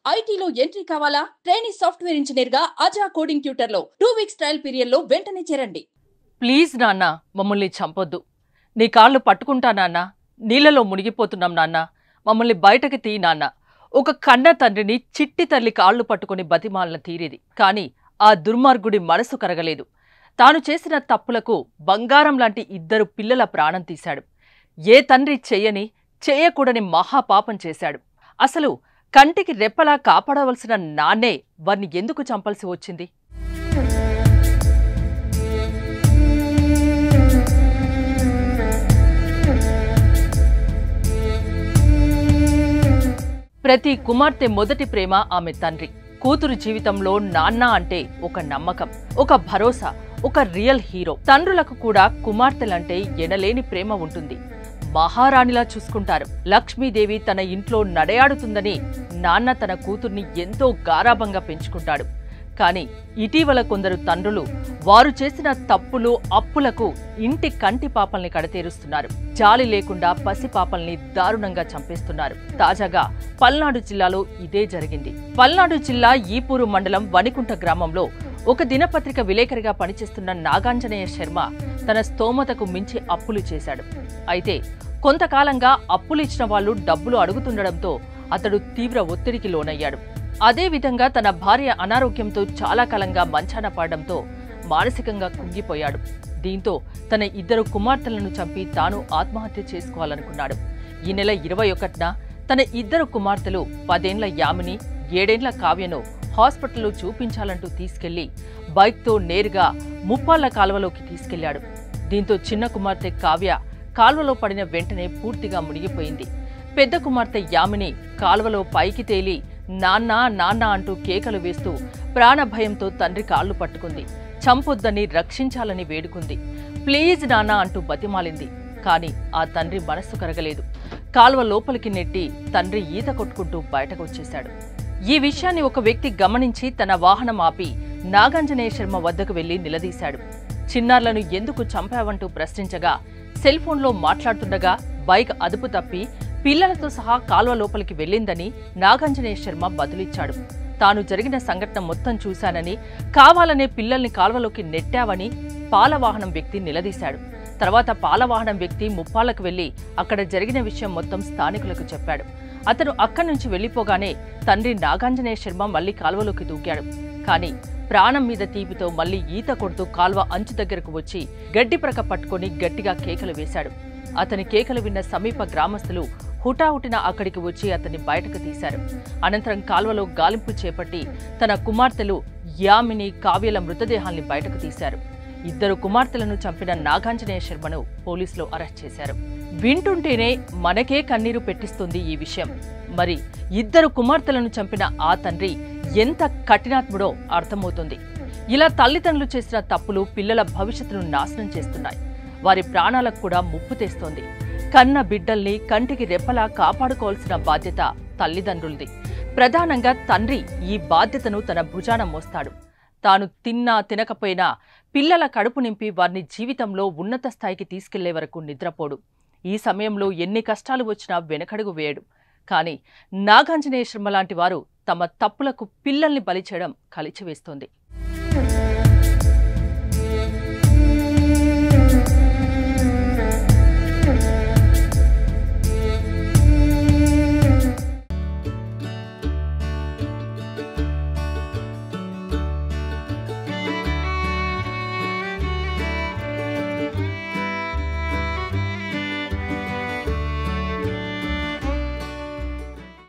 ఐటీలో ఎంట్రీ కావాలా? Training software engineer గా అజా కోడింగ్ ట్యూటర్ లో 2 వీక్స్ ట్రయల్ పీరియడ్ లో వెంటనే చేరండి. ప్లీజ్ నాన్న, మమ్మల్ని చంపొద్దు. నీ కాళ్ళు పట్టుకుంటా నాన్న. నీళ్లలో మునిగిపోతున్నాం నాన్న. మమ్మల్ని బయటకి తీ నాన్న. ఒక కన్న తండ్రిని చిట్టి తల్లి కాళ్ళు పట్టుకుని బతిమాలిన తీరిది. కానీ ఆ దుర్మార్గుడి మనసు కరగలేదు. తాను చేసిన తప్పులకు బంగారం లాంటి 2 పిల్లల ప్రాణం తీశాడు. ఏ తండ్రి చెయ్యని, చేయకూడని మహాపాపం చేశాడు. అసలు కంటికి రెప్పలా కాపాడవలసిన నాన్నే వారిని ఎందుకు చంపాల్సి వచ్చింది? ప్రతి కుమార్తె మొదటి ప్రేమ ఆమె తండ్రి. కూతురు జీవితంలో నాన్న అంటే ఒక నమ్మకం, ఒక భరోసా, ఒక రియల్ హీరో. తండ్రులకు కూడా కుమార్తెలంటే ఎనలేని ప్రేమ ఉంటుంది. మహారాణిలా చూసుకుంటారు. లక్ష్మీదేవి తన ఇంట్లో నడయాడుతుందని నాన్న తన కూతుర్ని ఎంతో గారాబంగా పెంచుకుంటాడు. కానీ ఇటీవల కొందరు తండ్రులు వారు చేసిన తప్పులు, అప్పులకు ఇంటి కంటి పాపల్ని కడతేరుస్తున్నారు. జాలి లేకుండా పసి పాపల్ని దారుణంగా చంపేస్తున్నారు. తాజాగా పల్నాడు జిల్లాలో ఇదే జరిగింది. పల్నాడు జిల్లా ఈపూరు మండలం వనికుంట గ్రామంలో ఒక దినపత్రిక విలేకరిగా పనిచేస్తున్న నాగాంజనేయ శర్మ తన స్తోమతకు మించి అప్పులు చేశాడు. అయితే కొంతకాలంగా అప్పులు ఇచ్చిన వాళ్లు డబ్బులు అడుగుతుండడంతో అతడు తీవ్ర ఒత్తిడికి లోనయ్యాడు. అదేవిధంగా తన భార్య అనారోగ్యంతో చాలా కాలంగా మంచాన పడడంతో మానసికంగా కుంగిపోయాడు. దీంతో తన 2 కుమార్తెలను చంపి తాను ఆత్మహత్య చేసుకోవాలనుకున్నాడు. ఈ నెల 21న తన 2 కుమార్తెలు 10 ఏళ్ల యామిని, 7 ఏళ్ల కావ్యను హాస్పిటల్లో చూపించాలంటూ తీసుకెళ్లి బైక్తో నేరుగా ముప్పాళ్ల కాలువలోకి తీసుకెళ్లాడు. దీంతో చిన్న కుమార్తె కావ్య కాల్వలో పడిన వెంటనే పూర్తిగా మునిగిపోయింది. పెద్ద కుమార్తె యామిని కాల్వలో పైకి తేలి నాన్న నాన్న అంటూ కేకలు వేస్తూ ప్రాణభయంతో తండ్రి కాళ్లు పట్టుకుంది. చంపొద్దని, రక్షించాలని వేడుకుంది. ప్లీజ్ నాన్న అంటూ బతిమాలింది. కానీ ఆ తండ్రి మనస్సు కరగలేదు. కాల్వ లోపలికి నెట్టి తండ్రి ఈత కొట్టుకుంటూ బయటకు వచ్చేశాడు. ఈ విషయాన్ని ఒక వ్యక్తి గమనించి తన వాహనం ఆపి నాగాంజనేయ శర్మ వద్దకు వెళ్లి నిలదీశాడు. చిన్నారులను ఎందుకు చంపావంటూ ప్రశ్నించగా సెల్ ఫోన్లో మాట్లాడుతుండగా బైక్ అదుపు తప్పి పిల్లలతో సహా కాల్వ లోపలికి వెళ్లిందని నాగాంజనేయ శర్మ బదులిచ్చాడు. తాను జరిగిన సంఘటన మొత్తం చూశానని, కావాలనే పిల్లల్ని కాల్వలోకి నెట్టావని పాలవాహనం వ్యక్తి నిలదీశాడు. తర్వాత పాలవాహనం వ్యక్తి ముప్పాళ్లకు వెళ్లి అక్కడ జరిగిన విషయం మొత్తం స్థానికులకు చెప్పాడు. అతను అక్కడి నుంచి వెళ్లిపోగానే తండ్రి నాగాంజనేయ శర్మ మళ్లీ కాల్వలోకి దూకాడు. కానీ ప్రాణం మీద తీపితో మళ్లీ ఈత కొడుతూ కాల్వ అంచు దగ్గరకు వచ్చి గడ్డి ప్రక్క పట్టుకుని గట్టిగా కేకలు వేశాడు. అతని కేకలు విన్న సమీప గ్రామస్తులు హుటాహుటిన అక్కడికి వచ్చి అతన్ని బయటకు తీశారు. అనంతరం కాల్వలో గాలింపు చేపట్టి తన కుమార్తెలు యామిని, కావ్యల మృతదేహాల్ని బయటకు తీశారు. 2 కుమార్తెలను చంపిన నాగాంజనేయ శర్మను పోలీసులు అరెస్ట్ చేశారు. వింటుంటేనే మనకే కన్నీరు పెట్టిస్తుంది ఈ విషయం. మరి 2 కుమార్తెలను చంపిన ఆ తండ్రి ఎంత కఠినాత్ముడో అర్థమవుతుంది. ఇలా తల్లిదండ్రులు చేసిన తప్పులు పిల్లల భవిష్యత్తును నాశనం చేస్తున్నాయి. వారి ప్రాణాలకు కూడా ముప్పు తెస్తోంది. కన్న బిడ్డల్ని కంటికి రెప్పలా కాపాడుకోవాల్సిన బాధ్యత తల్లిదండ్రులది. ప్రధానంగా తండ్రి ఈ బాధ్యతను తన భుజాన మోస్తాడు. తాను తిన్నా తినకపోయినా పిల్లల కడుపు నింపి వారిని జీవితంలో ఉన్నత స్థాయికి తీసుకెళ్లే వరకు నిద్రపోడు. ఈ సమయంలో ఎన్ని కష్టాలు వచ్చినా వెనకడుగు వేయడు. కానీ నాగాంజనేయ శర్మ లాంటి వారు తమ తప్పులకు పిల్లల్ని బలి చేయడం కలిచివేస్తోంది.